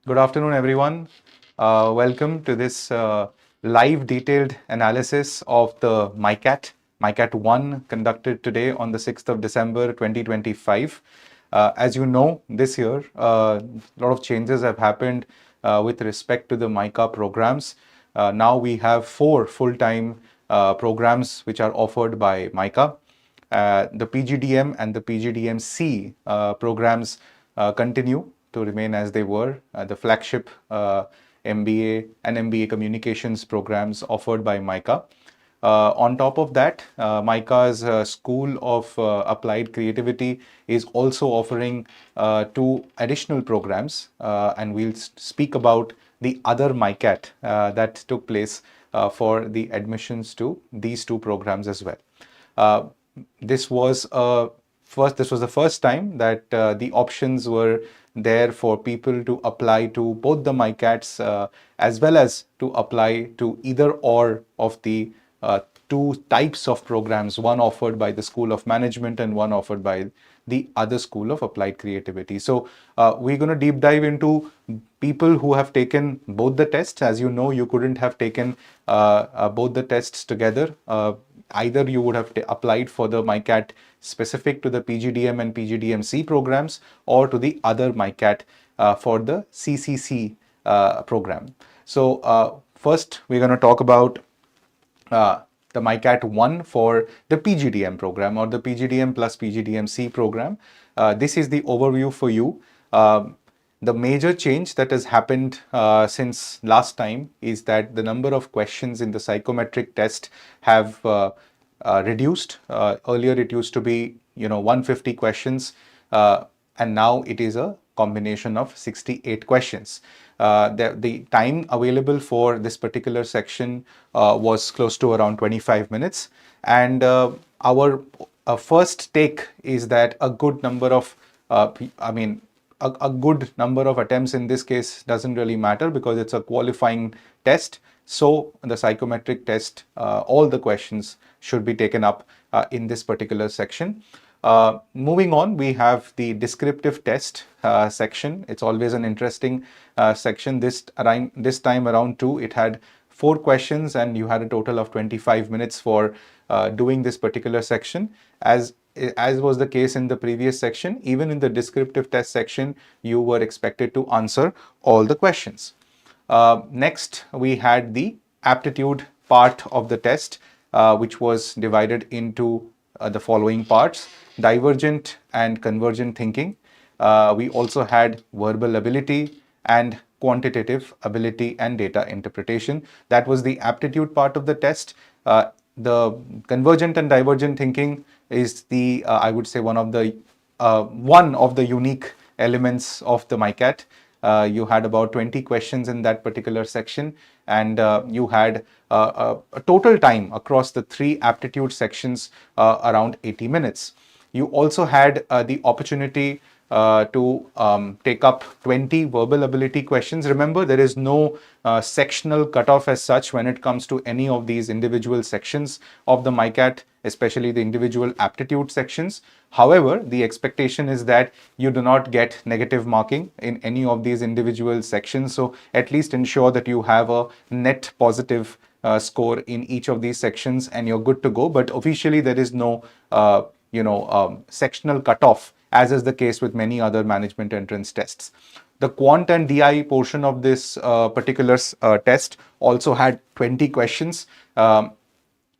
Good afternoon, everyone. Welcome to this live detailed analysis of the MICAT 1 conducted today on the 6th of December 2025. As you know, this year, a lot of changes have happened with respect to the MICA programs. Now we have 4 full-time programs which are offered by MICA. The PGDM and the PGDM-C programs continue to remain as they were. The flagship MBA and MBA communications programs offered by MICA. On top of that, MICA's School of Applied Creativity is also offering 2 additional programs, and we'll speak about the other MICAT that took place for the admissions to these 2 programs as well. This was the first time that the options were there for people to apply to both the MICATs as well as to apply to either or of the 2 types of programs, one offered by the School of Management and one offered by the other School of Applied Creativity. So we're going to deep dive into people who have taken both the tests. As you know, you couldn't have taken both the tests together. Either you would have applied for the MICAT specific to the PGDM and PGDM-C programs or to the other MICAT for the CCC program. So first, we're going to talk about the MICAT 1 for the PGDM program or the PGDM plus PGDM-C program. This is the overview for you. The major change that has happened since last time is that the number of questions in the psychometric test have reduced. Earlier it used to be 150 questions and now it is a combination of 68 questions. The time available for this particular section was close to around 25 minutes, and our first take is that a good number of a good number of attempts in this case doesn't really matter because it's a qualifying test. So the psychometric test, all the questions should be taken up in this particular section. Moving on, we have the descriptive test section. It's always an interesting section. This time around too, it had 4 questions and you had a total of 25 minutes for doing this particular section. As was the case in the previous section, even in the descriptive test section, you were expected to answer all the questions. Next, we had the aptitude part of the test, which was divided into the following parts: divergent and convergent thinking. We also had verbal ability and quantitative ability and data interpretation. That was the aptitude part of the test. The convergent and divergent thinking is the, I would say, one of the unique elements of the MICAT. You had about 20 questions in that particular section, and you had a total time across the 3 aptitude sections around 80 minutes. You also had the opportunity to take up 20 verbal ability questions. Remember, there is no sectional cutoff as such when it comes to any of these individual sections of the MICAT, especially the individual aptitude sections. However, the expectation is that you do not get negative marking in any of these individual sections. So at least ensure that you have a net positive score in each of these sections and you're good to go. But officially, there is no sectional cutoff, as is the case with many other management entrance tests. The Quant and GA portion of this particular test also had 20 questions.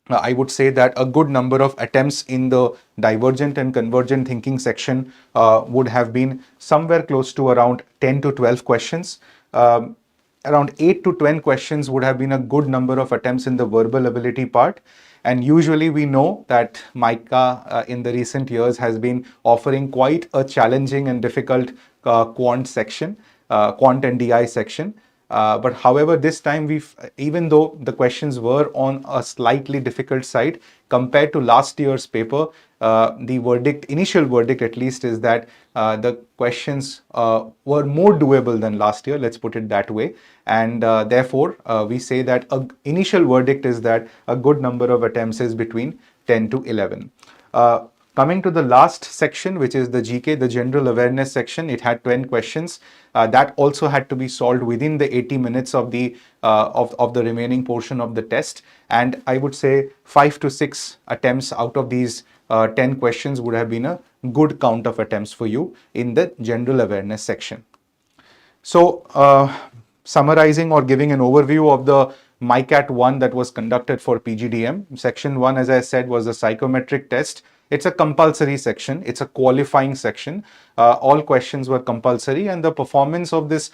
I would say that a good number of attempts in the divergent and convergent thinking section would have been somewhere close to around 10 to 12 questions. Around 8 to 10 questions would have been a good number of attempts in the verbal ability part. And usually we know that MICA in the recent years has been offering quite a challenging and difficult quant section, quant and GA section. But however, this time even though the questions were on a slightly difficult side compared to last year's paper, the initial verdict at least, is that the questions were more doable than last year, let's put it that way. And therefore, we say that initial verdict is that a good number of attempts is between 10 to 11. Coming to the last section, which is the GK, the general awareness section, it had 10 questions. That also had to be solved within the 80 minutes of the remaining portion of the test. And I would say 5 to 6 attempts out of these 10 questions would have been a good count of attempts for you in the general awareness section. So, summarizing or giving an overview of the MICAT 1 that was conducted for PGDM. Section 1, as I said, was a psychometric test. It's a compulsory section. It's a qualifying section. All questions were compulsory, and the performance of this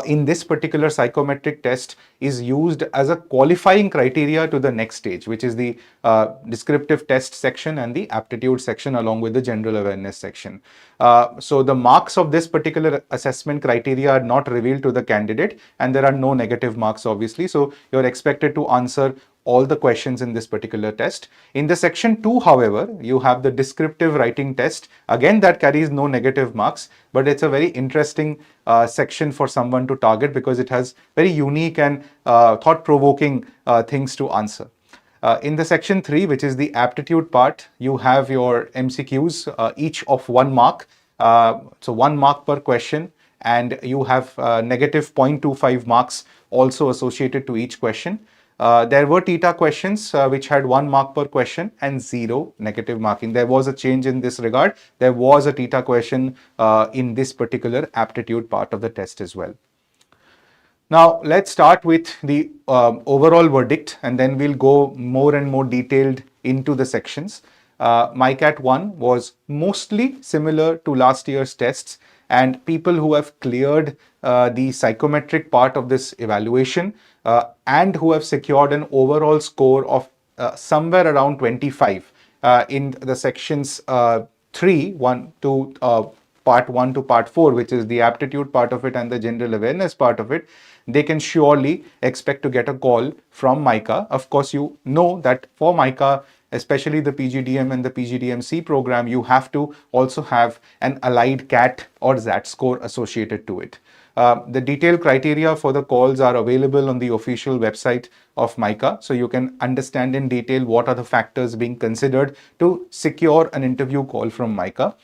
in this particular psychometric test is used as a qualifying criteria to the next stage, which is the descriptive test section and the aptitude section along with the general awareness section. So the marks of this particular assessment criteria are not revealed to the candidate, and there are no negative marks obviously. So you're expected to answer all the questions in this particular test. In the section 2, however, you have the descriptive writing test. Again, that carries no negative marks, but it's a very interesting section for someone to target because it has very unique and thought-provoking things to answer. In the section 3, which is the aptitude part, you have your MCQs, each of 1 mark. So 1 mark per question, and you have negative 0.25 marks also associated to each question. There were TETA questions which had 1 mark per question and 0 negative marking. There was a change in this regard. There was a TETA question in this particular aptitude part of the test as well. Now, let's start with the overall verdict, and then we'll go more and more detailed into the sections. MICAT 1 was mostly similar to last year's tests, and people who have cleared the psychometric part of this evaluation and who have secured an overall score of somewhere around 25 in the sections 3, 1 to part 1 to part 4, which is the aptitude part of it and the general awareness part of it, they can surely expect to get a call from MICA. Of course, you know that for MICA, especially the PGDM and the PGDM-C program, you have to also have an allied CAT or XAT score associated to it. The detailed criteria for the calls are available on the official website of MICA, so you can understand in detail what are the factors being considered to secure an interview call from MICA.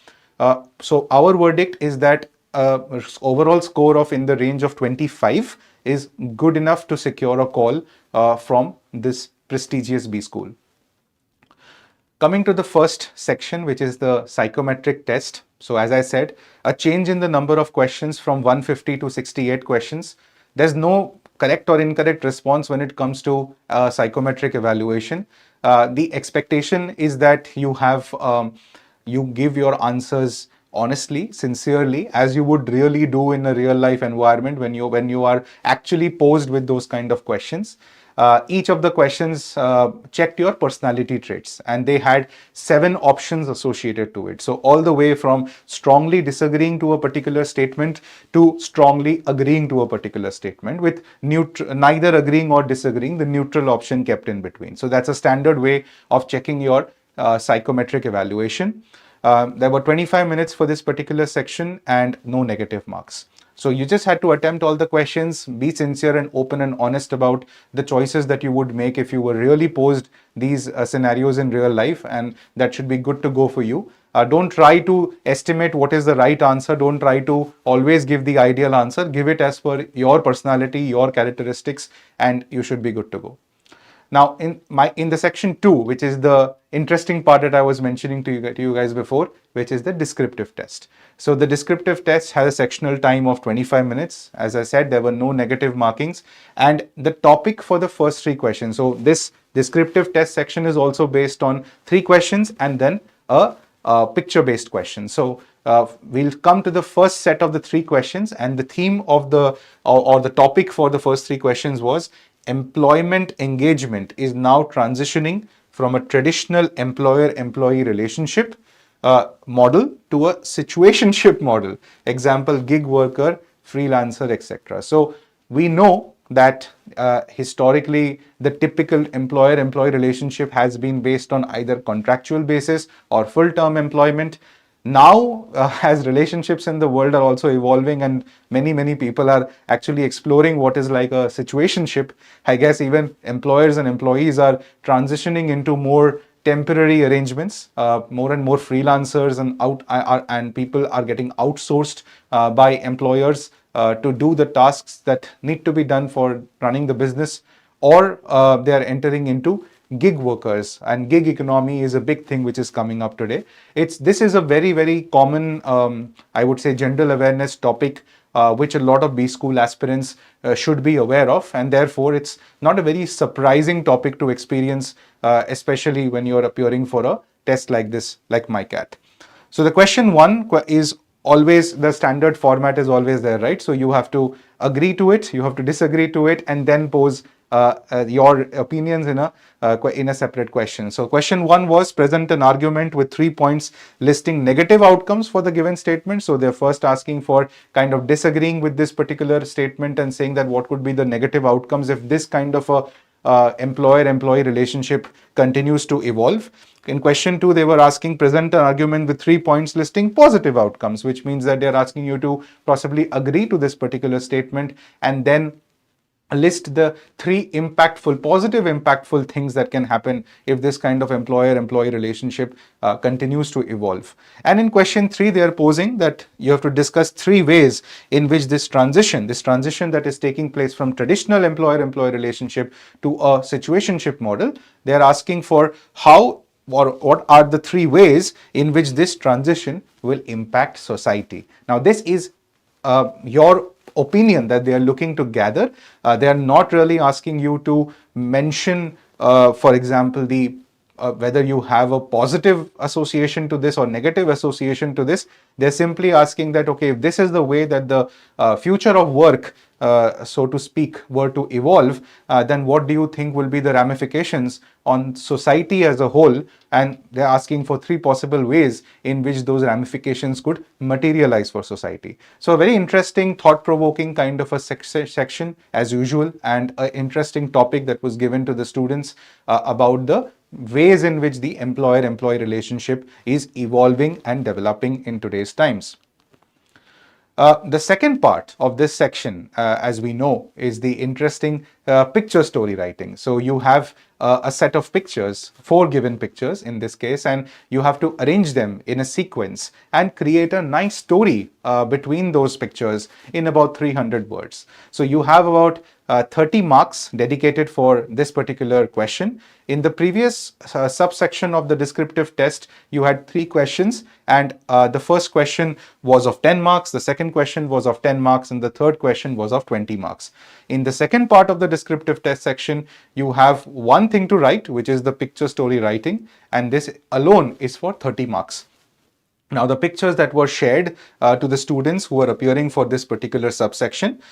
So our verdict is that overall score of in the range of 25 is good enough to secure a call from this prestigious B school. Coming to the first section, which is the psychometric test. So as I said, a change in the number of questions from 150 to 68 questions. There's no correct or incorrect response when it comes to psychometric evaluation. The expectation is that you have you give your answers honestly, sincerely, as you would really do in a real life environment when you are actually posed with those kind of questions. Each of the questions checked your personality traits, and they had 7 options associated to it. So all the way from strongly disagreeing to a particular statement to strongly agreeing to a particular statement, with neither agreeing or disagreeing, the neutral option kept in between. So that's a standard way of checking your psychometric evaluation. There were 25 minutes for this particular section and no negative marks. So you just had to attempt all the questions, be sincere and open and honest about the choices that you would make if you were really posed these scenarios in real life, and that should be good to go for you. Don't try to estimate what is the right answer. Don't try to always give the ideal answer. Give it as per your personality, your characteristics, and you should be good to go. Now, in the section 2, which is the interesting part that I was mentioning to you guys before, which is the descriptive test. So the descriptive test has a sectional time of 25 minutes. As I said, there were no negative markings, and the topic for the first 3 questions. So this descriptive test section is also based on 3 questions and then a picture-based question. So we'll come to the first set of the 3 questions, and the theme of the topic for the first 3 questions was employment engagement is now transitioning from a traditional employer-employee relationship model to a situationship model. Example, gig worker, freelancer, etc. So we know that historically the typical employer-employee relationship has been based on either contractual basis or full-term employment. Now, as relationships in the world are also evolving and many people are actually exploring what is like a situationship, I guess even employers and employees are transitioning into more temporary arrangements. More and more freelancers and people are getting outsourced by employers to do the tasks that need to be done for running the business, or they are entering into gig workers, and gig economy is a big thing which is coming up today. This is a very common, I would say, general awareness topic which a lot of B school aspirants should be aware of, and therefore it's not a very surprising topic to experience, especially when you're appearing for a test like this, like MICAT. So the question 1 is always, the standard format is always there, right? So you have to agree to it, you have to disagree to it, and then pose your opinions in a separate question. So question 1 was, present an argument with 3 points listing negative outcomes for the given statement. So they're first asking for kind of disagreeing with this particular statement and saying that what could be the negative outcomes if this kind of a employer-employee relationship continues to evolve. In question 2, they were asking, present an argument with 3 points listing positive outcomes, which means that they're asking you to possibly agree to this particular statement and then list the 3 positive impactful things that can happen if this kind of employer-employee relationship continues to evolve. And in question 3, they are posing that you have to discuss 3 ways in which this transition that is taking place from traditional employer-employee relationship to a situationship model, they are asking for how or what are the 3 ways in which this transition will impact society. Now, this is your opinion that they are looking to gather. They are not really asking you to mention, for example, whether you have a positive association to this or negative association to this. They're simply asking that, okay, if this is the way that the future of work, so to speak, were to evolve, then what do you think will be the ramifications on society as a whole? And they're asking for 3 possible ways in which those ramifications could materialize for society. So a very interesting, thought-provoking kind of a section as usual, and an interesting topic that was given to the students about the ways in which the employer-employee relationship is evolving and developing in today's times. The second part of this section, as we know, is the interesting picture story writing. So you have a set of pictures, 4 given pictures in this case, and you have to arrange them in a sequence and create a nice story between those pictures in about 300 words. So you have about 30 marks dedicated for this particular question. In the previous subsection of the descriptive test, you had 3 questions, and the first question was of 10 marks, the second question was of 10 marks, and the third question was of 20 marks. In the second part of the descriptive test section, you have one thing to write, which is the picture story writing, and this alone is for 30 marks. Now, the pictures that were shared to the students who were appearing for this particular subsection,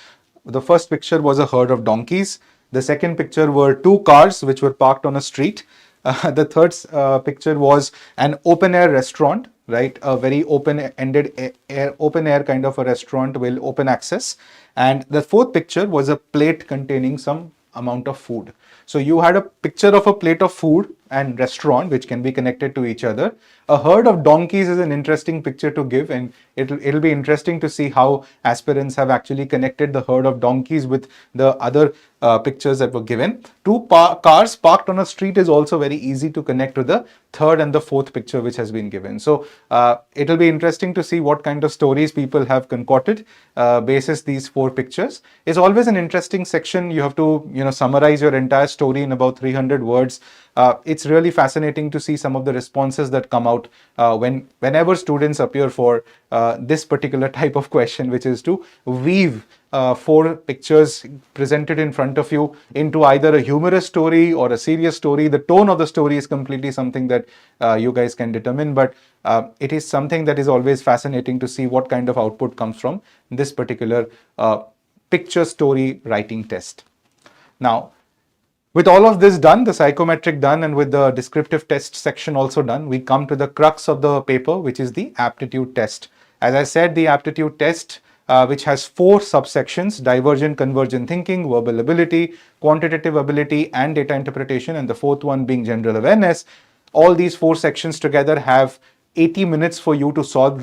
the first picture was a herd of donkeys. The second picture were 2 cars which were parked on a street. The third picture was an open-air restaurant, right? A very open-ended, open-air kind of a restaurant with open access. And the fourth picture was a plate containing some amount of food. So you had a picture of a plate of food and restaurant which can be connected to each other. A herd of donkeys is an interesting picture to give, and it'll be interesting to see how aspirants have actually connected the herd of donkeys with the other pictures that were given. 2 cars parked on a street is also very easy to connect to the third and the fourth picture which has been given. So it'll be interesting to see what kind of stories people have concocted basis these 4 pictures. It's always an interesting section. You have to summarize your entire story in about 300 words. It's really fascinating to see some of the responses that come out whenever students appear for this particular type of question, which is to weave 4 pictures presented in front of you into either a humorous story or a serious story. The tone of the story is completely something that you guys can determine, but it is something that is always fascinating to see what kind of output comes from this particular picture story writing test. Now, with all of this done, the psychometric done, and with the descriptive test section also done, we come to the crux of the paper, which is the aptitude test. As I said, the aptitude test, which has 4 subsections: divergent, convergent thinking, verbal ability, quantitative ability, and data interpretation, and the 4th one being general awareness. All these 4 sections together have 80 minutes for you to solve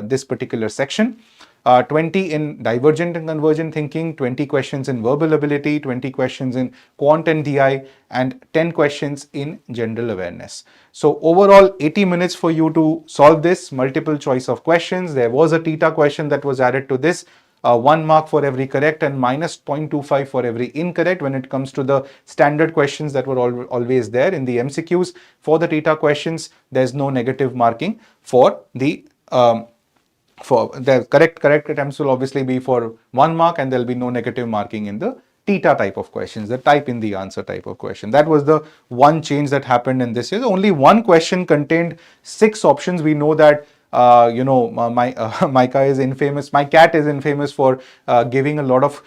this particular section. 20 in divergent and convergent thinking, 20 questions in verbal ability, 20 questions in Quant and GA, and 10 questions in general awareness. So overall 80 minutes for you to solve this, multiple choice of questions. There was a theta question that was added to this. 1 mark for every correct and minus 0.25 for every incorrect when it comes to the standard questions that were always there in the MCQs. For the theta questions, there's no negative marking for the correct attempts will obviously be for 1 mark, and there'll be no negative marking in the theta type of questions, the type in the answer type of question. That was the one change that happened in this year. Only one question contained 6 options. We know that MICA is infamous. MICAT is infamous for giving a lot of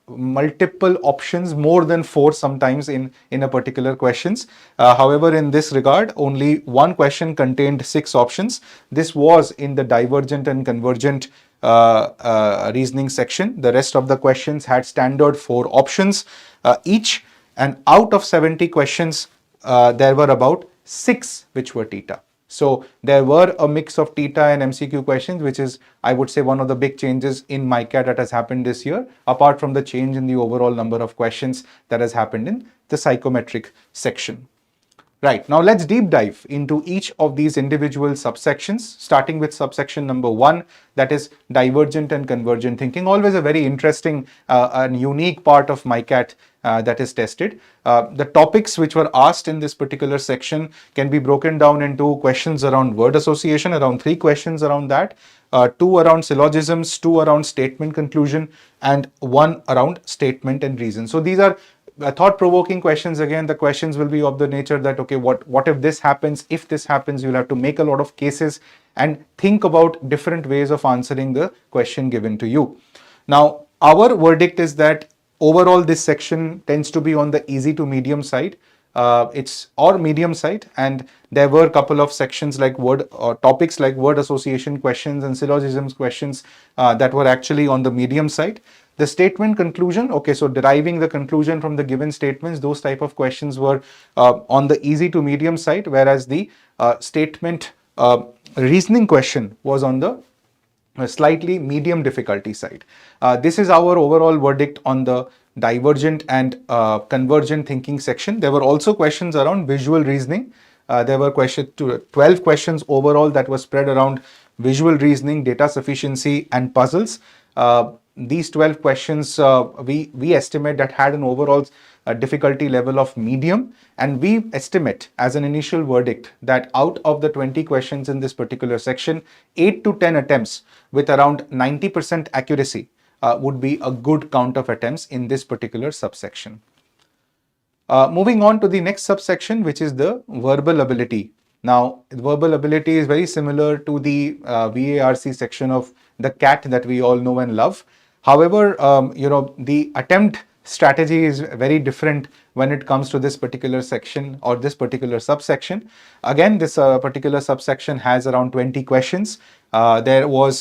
multiple options, more than 4 sometimes in a particular questions. However, in this regard, only one question contained 6 options. This was in the divergent and convergent reasoning section. The rest of the questions had standard 4 options each, and out of 70 questions, there were about 6 which were theta. So there were a mix of theta and MCQ questions, which is, I would say, one of the big changes in MICAT that has happened this year, apart from the change in the overall number of questions that has happened in the psychometric section. Right, now let's deep dive into each of these individual subsections, starting with subsection number 1, that is divergent and convergent thinking. Always a very interesting and unique part of MICAT that is tested. The topics which were asked in this particular section can be broken down into questions around word association, around 3 questions around that, 2 around syllogisms, 2 around statement conclusion, and 1 around statement and reason. So these are thought-provoking questions. Again, the questions will be of the nature that, okay, what if this happens? If this happens, you'll have to make a lot of cases and think about different ways of answering the question given to you. Now, our verdict is that overall this section tends to be on the easy to medium side. Or medium side, and there were a couple of sections like topics like word association questions and syllogisms questions that were actually on the medium side. The statement conclusion, okay, so deriving the conclusion from the given statements, those type of questions were on the easy to medium side, whereas the statement reasoning question was on the slightly medium difficulty side. This is our overall verdict on the divergent and convergent thinking section. There were also questions around visual reasoning. There were 12 questions overall that were spread around visual reasoning, data sufficiency, and puzzles. These 12 questions we estimate that had an overall difficulty level of medium, and we estimate as an initial verdict that out of the 20 questions in this particular section, 8 to 10 attempts with around 90% accuracy would be a good count of attempts in this particular subsection. Moving on to the next subsection, which is the verbal ability. Now, verbal ability is very similar to the VARC section of the CAT that we all know and love. However, the attempt strategy is very different when it comes to this particular section or this particular subsection. Again, this particular subsection has around 20 questions. There were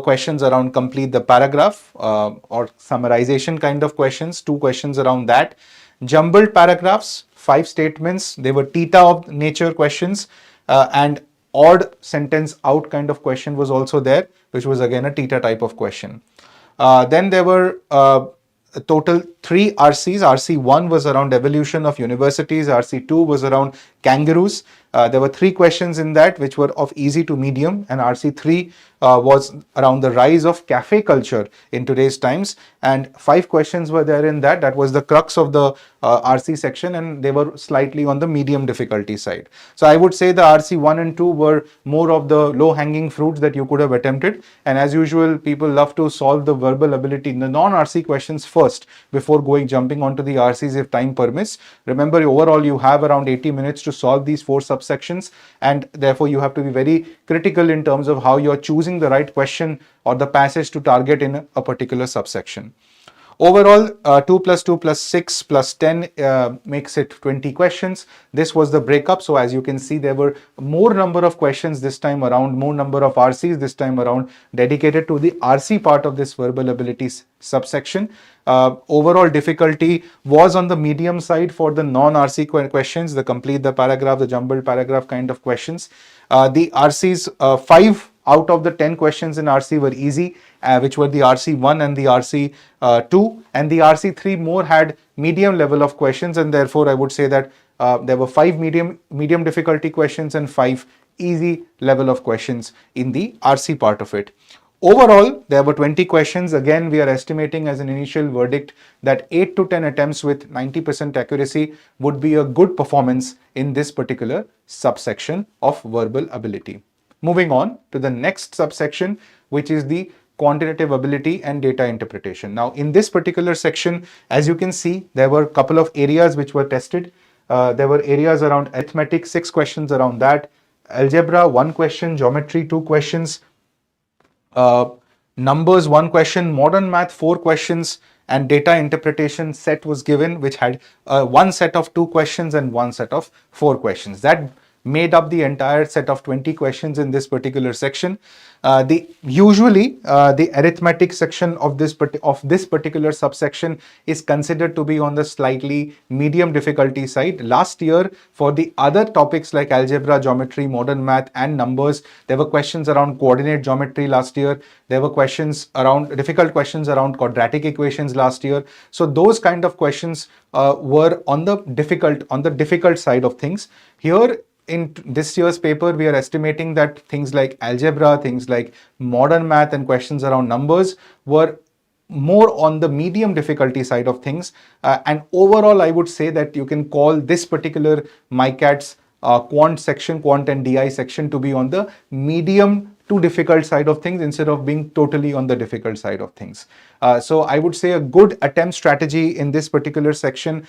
questions around complete the paragraph or summarization kind of questions, 2 questions around that. Jumbled paragraphs, 5 statements. They were theta of nature questions, and odd sentence out kind of question was also there, which was again a theta type of question. Then there were a total 3 RCs. RC1 was around evolution of universities. RC2 was around kangaroos. There were 3 questions in that which were of easy to medium, and RC3 was around the rise of cafe culture in today's times, and 5 questions were there in that. That was the crux of the RC section, and they were slightly on the medium difficulty side. So I would say the RC1 and 2 were more of the low-hanging fruits that you could have attempted, and as usual, people love to solve the verbal ability in the non-RC questions first before jumping onto the RCs if time permits. Remember, overall you have around 80 minutes to solve these 4 subsections, and therefore you have to be very critical in terms of how you're choosing the right question or the passage to target in a particular subsection. Overall, 2 plus 2 plus 6 plus 10 makes it 20 questions. This was the breakup. So as you can see, there were more number of questions this time around, more number of RCs this time around dedicated to the RC part of this verbal abilities subsection. Overall difficulty was on the medium side for the non-RC questions, the complete the paragraph, the jumbled paragraph kind of questions. The RCs, 5 out of the 10 questions in RC were easy, which were the RC1 and the RC2, and the RC3 more had medium level of questions, and therefore I would say that there were 5 medium difficulty questions and 5 easy level of questions in the RC part of it. Overall, there were 20 questions. Again, we are estimating as an initial verdict that 8 to 10 attempts with 90% accuracy would be a good performance in this particular subsection of verbal ability. Moving on to the next subsection, which is the quantitative ability and data interpretation. Now, in this particular section, as you can see, there were a couple of areas which were tested. There were areas around arithmetic, 6 questions around that, algebra, 1 question, geometry, 2 questions, numbers, 1 question, modern math, 4 questions, and data interpretation set was given, which had 1 set of 2 questions and 1 set of 4 questions. That made up the entire set of 20 questions in this particular section. Usually the arithmetic section of this particular subsection is considered to be on the slightly medium difficulty side. Last year, for the other topics like algebra, geometry, modern math, and numbers, there were questions around coordinate geometry last year. There were difficult questions around quadratic equations last year. So those kind of questions were on the difficult side of things. Here, in this year's paper, we are estimating that things like algebra, things like modern math, and questions around numbers were more on the medium difficulty side of things. And overall, I would say that you can call this particular MICAT's Quant and GA section to be on the medium to difficult side of things instead of being totally on the difficult side of things. So I would say a good attempt strategy in this particular section,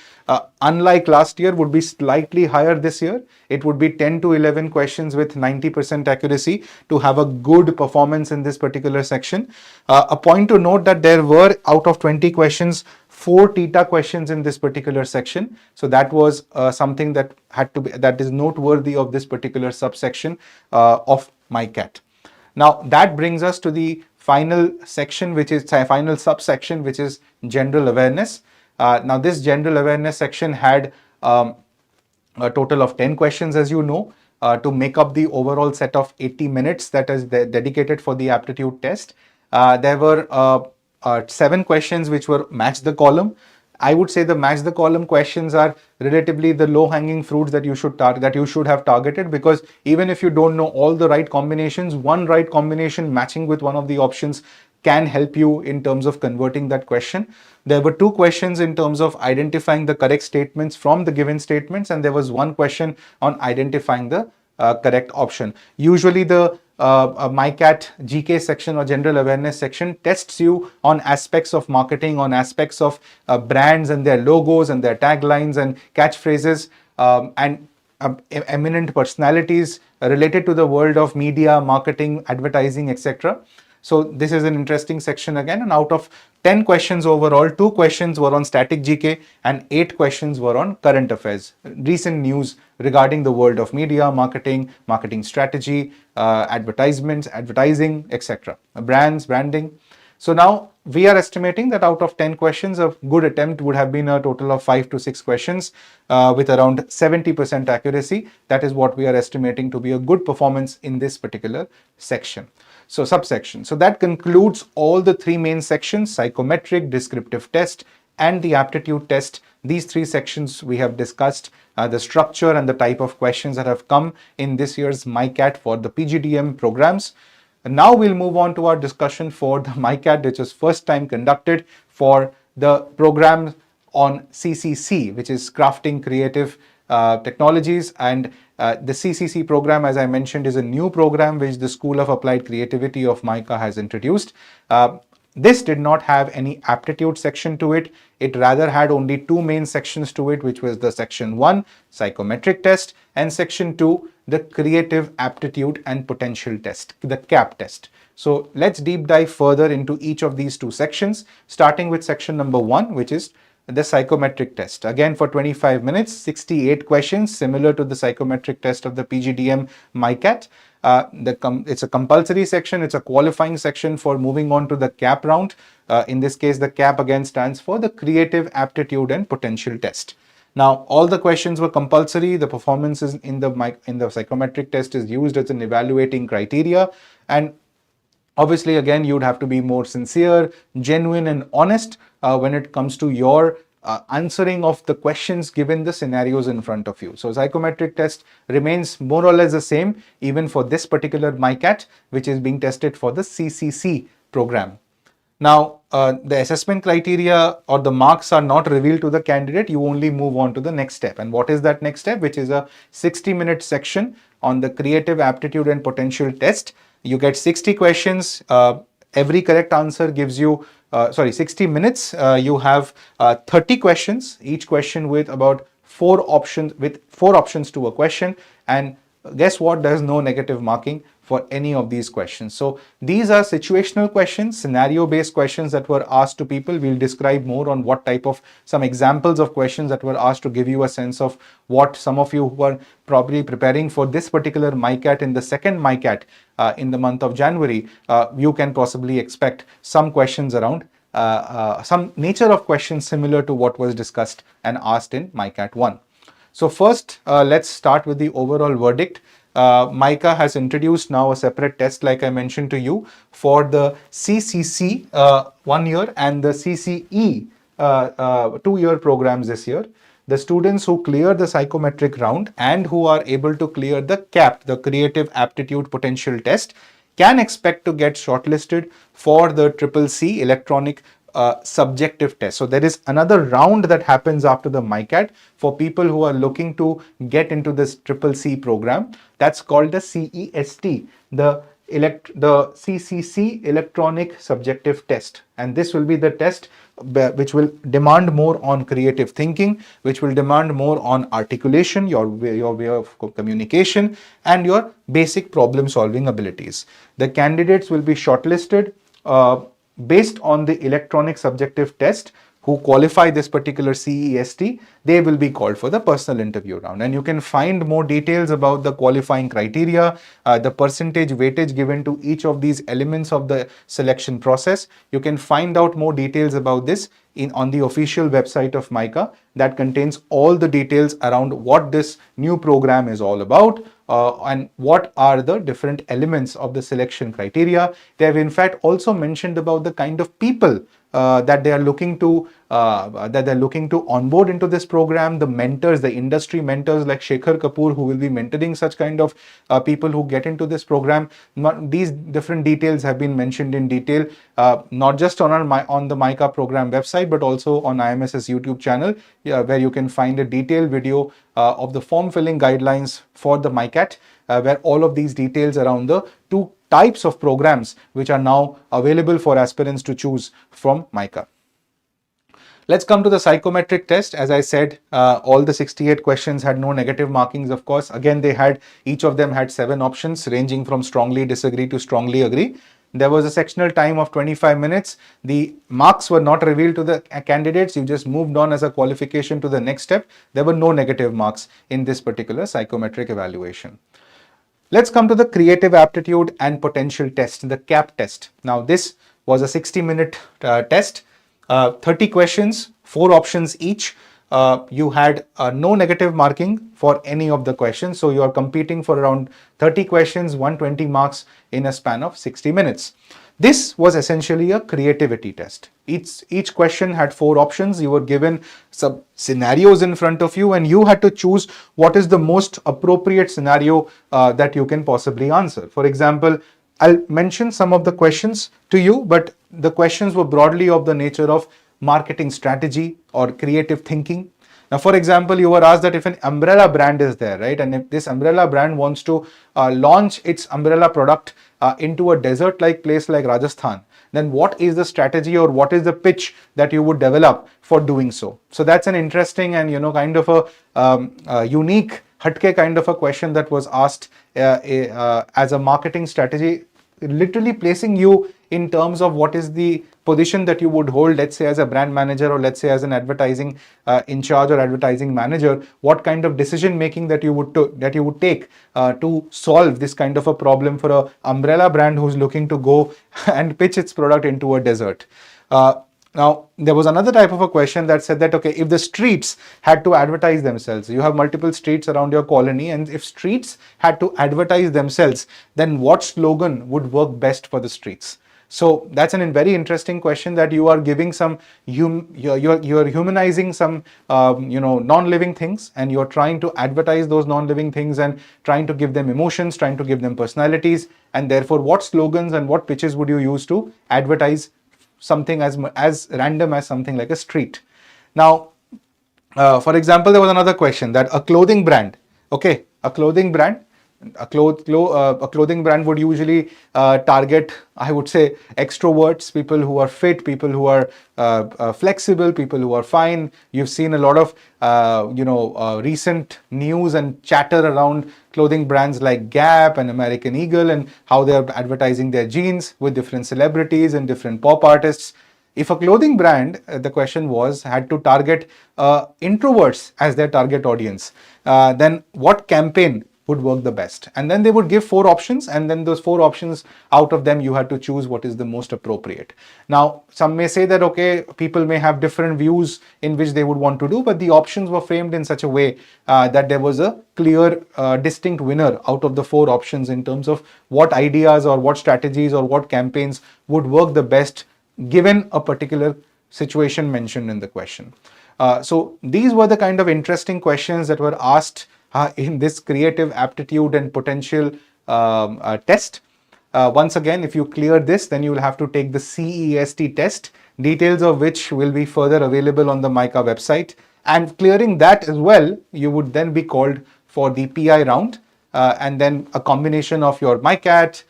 unlike last year, would be slightly higher this year. It would be 10 to 11 questions with 90% accuracy to have a good performance in this particular section. A point to note that there were, out of 20 questions, 4 theta questions in this particular section. So that was something that is noteworthy of this particular subsection of MICAT. Now that brings us to the final section, which is final subsection, which is general awareness. Now this general awareness section had a total of 10 questions, as you know, to make up the overall set of 80 minutes that is dedicated for the aptitude test. There were 7 questions which were match the column. I would say the match the column questions are relatively the low hanging fruits that you should have targeted, because even if you don't know all the right combinations, one right combination matching with one of the options can help you in terms of converting that question. There were 2 questions in terms of identifying the correct statements from the given statements, and there was 1 question on identifying the correct option. Usually the MICAT GK section or general awareness section tests you on aspects of marketing, on aspects of brands and their logos and their taglines and catchphrases, and eminent personalities related to the world of media, marketing, advertising, etc. So this is an interesting section again, and out of 10 questions overall, 2 questions were on static GK and 8 questions were on current affairs, recent news regarding the world of media, marketing, marketing strategy, advertisements, advertising, etc. Brands, branding. So now we are estimating that out of 10 questions, a good attempt would have been a total of 5 to 6 questions with around 70% accuracy. That is what we are estimating to be a good performance in this particular section. So subsection. So that concludes all the 3 main sections: psychometric, descriptive test, and the aptitude test. These 3 sections we have discussed, the structure and the type of questions that have come in this year's MICAT for the PGDM programs. And now we'll move on to our discussion for the MICAT, which was first time conducted for the program on CCC, which is Crafting Creative Technologies. And the CCC program, as I mentioned, is a new program which the School of Applied Creativity of MICA has introduced. This did not have any aptitude section to it. It rather had only two main sections to it, which was the section 1, psychometric test, and section 2, the creative aptitude and potential test, the CAP test. So let's deep dive further into each of these two sections, starting with section number 1, which is the psychometric test. Again, for 25 minutes, 68 questions, similar to the psychometric test of the PGDM MICAT. It's a compulsory section. It's a qualifying section for moving on to the CAP round. In this case, the CAP again stands for the creative aptitude and potential test. Now, all the questions were compulsory. The performances in the psychometric test is used as an evaluating criteria, and obviously, again, you'd have to be more sincere, genuine, and honest when it comes to your answering of the questions given the scenarios in front of you. So psychometric test remains more or less the same even for this particular MICAT, which is being tested for the CCC program. Now, the assessment criteria or the marks are not revealed to the candidate. You only move on to the next step. And what is that next step? Which is a 60-minute section on the creative aptitude and potential test. You get 60 questions. Every correct answer gives you 60 minutes. You have 30 questions, each question with about four options to a question. And guess what? There's no negative marking for any of these questions. So these are situational questions, scenario-based questions that were asked to people. We'll describe more on what type of some examples of questions that were asked to give you a sense of what some of you who are probably preparing for this particular MICAT in the second MICAT in the month of January, you can possibly expect some questions around some nature of questions similar to what was discussed and asked in MICAT 1. So first, let's start with the overall verdict. MICA has introduced now a separate test, like I mentioned to you, for the CCC 1 year and the CCE 2-year programs this year. The students who clear the psychometric round and who are able to clear the CAP, the Creative Aptitude Potential Test, can expect to get shortlisted for the CCC electronic subjective test. So there is another round that happens after the MICAT for people who are looking to get into this CCC program. That's called the CEST, the CCC electronic subjective test. And this will be the test which will demand more on creative thinking, which will demand more on articulation, your way of communication, and your basic problem solving abilities. The candidates will be shortlisted based on the electronic subjective test. Who qualify this particular CEST, they will be called for the personal interview round. And you can find more details about the qualifying criteria, the percentage weightage given to each of these elements of the selection process. You can find out more details about this on the official website of MICA that contains all the details around what this new program is all about and what are the different elements of the selection criteria. They have in fact also mentioned about the kind of people that they are looking to onboard into this program, the mentors, the industry mentors like Shekhar Kapoor, who will be mentoring such kind of people who get into this program. These different details have been mentioned in detail, not just on the MICA program website, but also on IMS's YouTube channel, where you can find a detailed video of the form filling guidelines for the MICAT, where all of these details around the two types of programs which are now available for aspirants to choose from MICA. Let's come to the psychometric test. As I said, all the 68 questions had no negative markings, of course. Again, each of them had 7 options ranging from strongly disagree to strongly agree. There was a sectional time of 25 minutes. The marks were not revealed to the candidates. You just moved on as a qualification to the next step. There were no negative marks in this particular psychometric evaluation. Let's come to the creative aptitude and potential test, the CAP test. Now, this was a 60-minute test, 30 questions, 4 options each. You had no negative marking for any of the questions. So you are competing for around 30 questions, 120 marks in a span of 60 minutes. This was essentially a creativity test. Each question had 4 options. You were given some scenarios in front of you and you had to choose what is the most appropriate scenario that you can possibly answer. For example, I'll mention some of the questions to you, but the questions were broadly of the nature of marketing strategy or creative thinking. Now, for example, you were asked that if an umbrella brand is there, right? And if this umbrella brand wants to launch its umbrella product into a desert-like place like Rajasthan, then what is the strategy or what is the pitch that you would develop for doing so? So that's an interesting and kind of a unique hatke kind of a question that was asked as a marketing strategy, literally placing you in terms of what is the position that you would hold, let's say as a brand manager, or let's say as an advertising in charge or advertising manager, what kind of decision making that you would take to solve this kind of a problem for a umbrella brand who's looking to go and pitch its product into a desert. Now, there was another type of a question that said that, okay, if the streets had to advertise themselves, you have multiple streets around your colony, and if streets had to advertise themselves, then what slogan would work best for the streets? So that's a very interesting question, that you are giving some, you're humanizing some, non-living things, and you're trying to advertise those non-living things and trying to give them emotions, trying to give them personalities, and therefore what slogans and what pitches would you use to advertise something as random as something like a street? Now, for example, there was another question that a clothing brand, okay, a clothing brand would usually target, I would say, extroverts, people who are fit, people who are flexible, people who are fine. You've seen a lot of recent news and chatter around clothing brands like Gap and American Eagle, and how they are advertising their jeans with different celebrities and different pop artists. If a clothing brand, the question was, had to target introverts as their target audience, then what campaign would work the best? And then they would give 4 options, and then those 4 options, out of them you had to choose what is the most appropriate. Now, some may say that, okay, people may have different views in which they would want to do, but the options were framed in such a way that there was a clear, distinct winner out of the 4 options in terms of what ideas or what strategies or what campaigns would work the best given a particular situation mentioned in the question. So these were the kind of interesting questions that were asked in this creative aptitude and potential test. Once again, if you clear this, then you will have to take the CEST test, details of which will be further available on the MICA website. And clearing that as well, you would then be called for the PI round, and then a combination of your MICAT,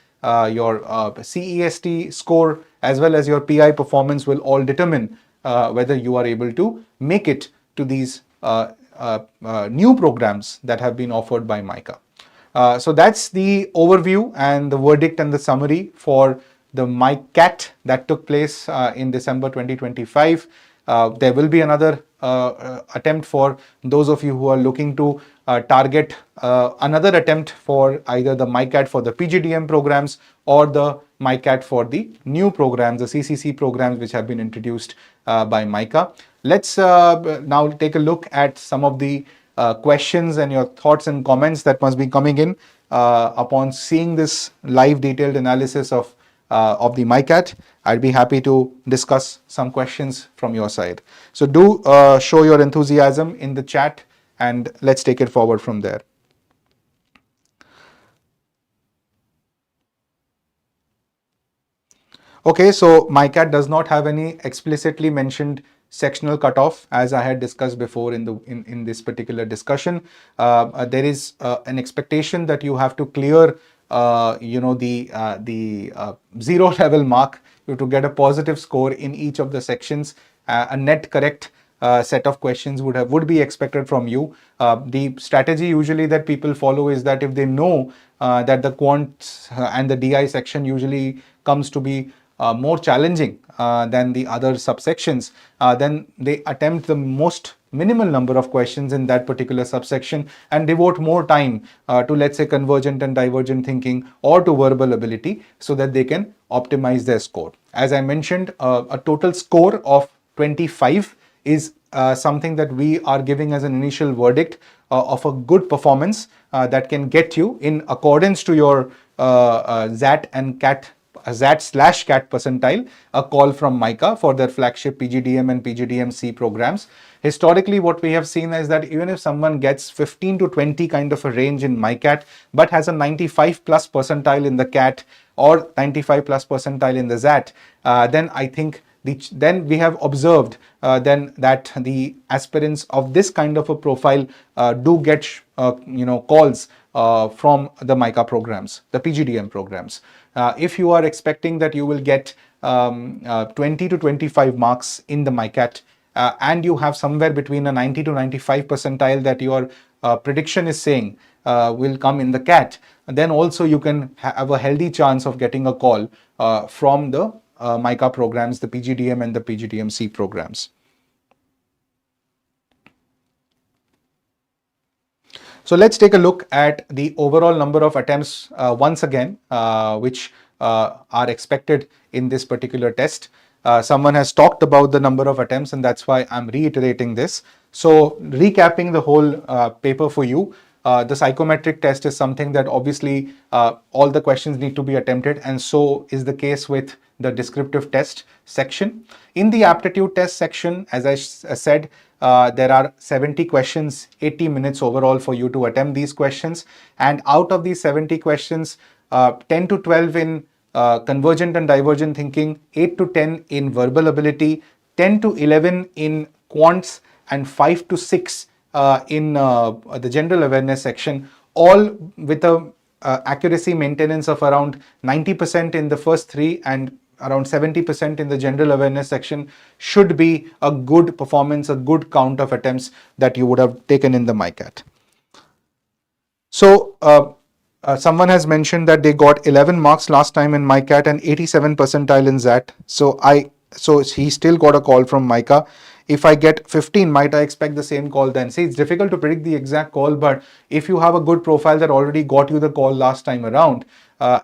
your CEST score, as well as your PI performance will all determine whether you are able to make it to these new programs that have been offered by MICA. So that's the overview and the verdict and the summary for the MICAT that took place in December 2025. There will be another attempt for those of you who are looking to target another attempt for either the MICAT for the PGDM programs or the MICAT for the new programs, the CCC programs which have been introduced by MICA. Let's now take a look at some of the questions and your thoughts and comments that must be coming in upon seeing this live detailed analysis of the MICAT. I'd be happy to discuss some questions from your side. So do show your enthusiasm in the chat, and let's take it forward from there. Okay, so MICAT does not have any explicitly mentioned sectional cutoff, as I had discussed before in this particular discussion. There is an expectation that you have to clear the 0 level mark to get a positive score in each of the sections. A net correct set of questions would be expected from you. The strategy usually that people follow is that if they know that the quant and the DI section usually comes to be more challenging than the other subsections, then they attempt the most minimal number of questions in that particular subsection and devote more time to, let's say, convergent and divergent thinking or to verbal ability, so that they can optimize their score. As I mentioned, a total score of 25 is something that we are giving as an initial verdict of a good performance that can get you, in accordance to your ZAT and CAT, ZAT/CAT percentile, a call from MICA for their flagship PGDM and PGDM-C programs. Historically, what we have seen is that even if someone gets 15 to 20 kind of a range in MICAT, but has a 95 plus percentile in the CAT or 95 plus percentile in the ZAT, then I think then we have observed then that the aspirants of this kind of a profile do get calls from the MICA programs, the PGDM programs. If you are expecting that you will get 20 to 25 marks in the MICAT, and you have somewhere between a 90 to 95 percentile that your prediction is saying will come in the CAT, then also you can have a healthy chance of getting a call from the MICA programs, the PGDM and the PGDM-C programs. So let's take a look at the overall number of attempts once again, which are expected in this particular test. Someone has talked about the number of attempts, and that's why I'm reiterating this. So recapping the whole paper for you, the psychometric test is something that obviously all the questions need to be attempted, and so is the case with the descriptive test section. In the aptitude test section, as I said, there are 70 questions, 80 minutes overall for you to attempt these questions. And out of these 70 questions, 10 to 12 in convergent and divergent thinking, 8 to 10 in verbal ability, 10 to 11 in quants, and 5 to 6 in the general awareness section, all with a accuracy maintenance of around 90% in the first three and around 70% in the general awareness section, should be a good performance, a good count of attempts that you would have taken in the MICAT. So someone has mentioned that they got 11 marks last time in MICAT and 87 percentile in ZAT. So he still got a call from MICA. If I get 15, might I expect the same call then? See, it's difficult to predict the exact call, but if you have a good profile that already got you the call last time around,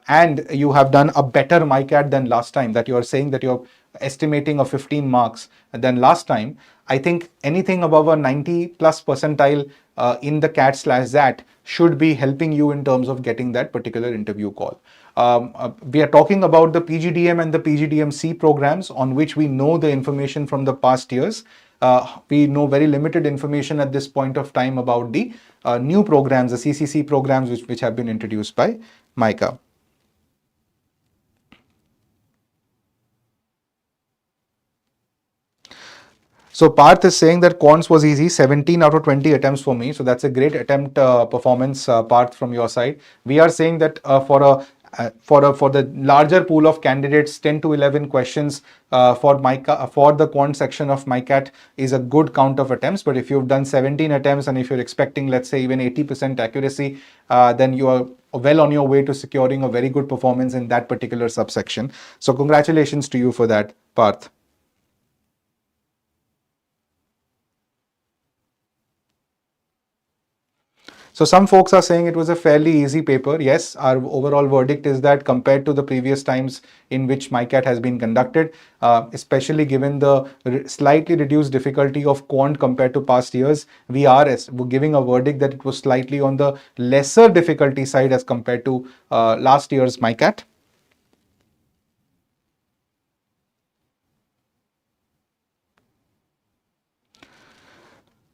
and you have done a better MICAT than last time, that you are saying that you're estimating of 15 marks than last time, I think anything above a 90 plus percentile in the CAT/ZAT should be helping you in terms of getting that particular interview call. We are talking about the PGDM and the PGDM-C programs, on which we know the information from the past years. We know very limited information at this point of time about the new programs, the CCC programs, which have been introduced by MICA. So Parth is saying that quants was easy, 17 out of 20 attempts for me. So that's a great attempt performance, Parth, from your side. We are saying that for the larger pool of candidates, 10 to 11 questions for MICA, for the quant section of MICAT is a good count of attempts. But if you've done 17 attempts and if you're expecting, let's say, even 80% accuracy, then you are well on your way to securing a very good performance in that particular subsection. So congratulations to you for that, Parth. So some folks are saying it was a fairly easy paper. Yes, our overall verdict is that compared to the previous times in which MICAT has been conducted, especially given the slightly reduced difficulty of quant compared to past years, we are giving a verdict that it was slightly on the lesser difficulty side as compared to last year's MICAT.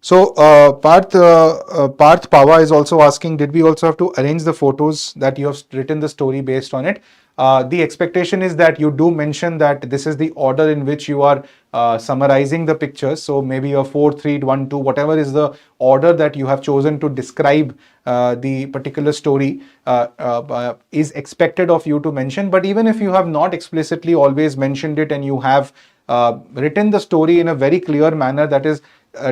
So Parth Pava is also asking, did we also have to arrange the photos that you have written the story based on it? The expectation is that you do mention that this is the order in which you are summarizing the pictures. So maybe a 4, 3, 1, 2, whatever is the order that you have chosen to describe the particular story is expected of you to mention. But even if you have not explicitly always mentioned it and you have written the story in a very clear manner that is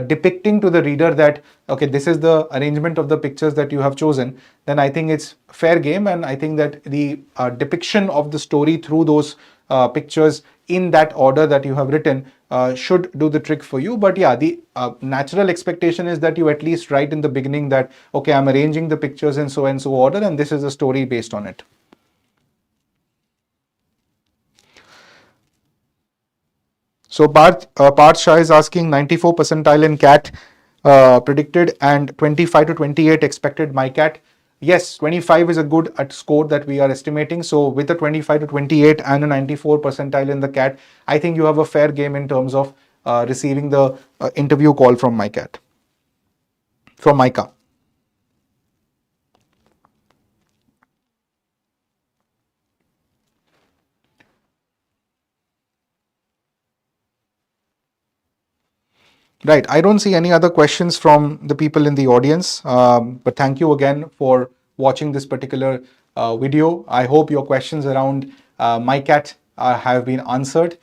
depicting to the reader that, okay, this is the arrangement of the pictures that you have chosen, then I think it's fair game. And I think that the depiction of the story through those pictures in that order that you have written should do the trick for you. But yeah, the natural expectation is that you at least write in the beginning that, okay, I'm arranging the pictures in so and so order, and this is a story based on it. So Parth Shah is asking 94 percentile in CAT predicted and 25 to 28 expected MICAT. Yes, 25 is a good score that we are estimating. So with a 25 to 28 and a 94 percentile in the CAT, I think you have a fair game in terms of receiving the interview call from MICA. Right. I don't see any other questions from the people in the audience. But thank you again for watching this particular video. I hope your questions around MICAT have been answered.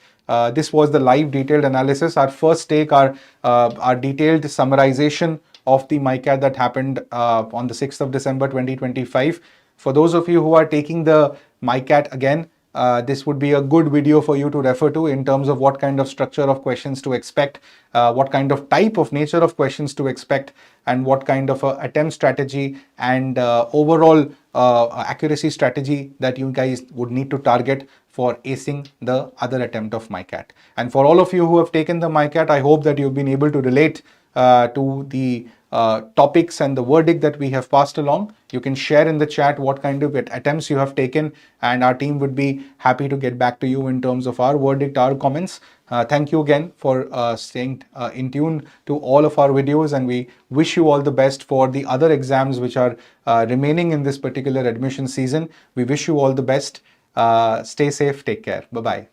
This was the live detailed analysis. Our first take, our detailed summarization of the MICAT that happened on the 6th of December 2025. For those of you who are taking the MICAT again, this would be a good video for you to refer to in terms of what kind of structure of questions to expect, what kind of type of nature of questions to expect, and what kind of attempt strategy and overall accuracy strategy that you guys would need to target for acing the other attempt of MICAT. And for all of you who have taken the MICAT, I hope that you've been able to relate to the topics and the verdict that we have passed along. You can share in the chat what kind of attempts you have taken, and our team would be happy to get back to you in terms of our verdict, our comments. Thank you again for staying in tune to all of our videos, and we wish you all the best for the other exams which are remaining in this particular admission season. We wish you all the best. Stay safe, take care. Bye-bye.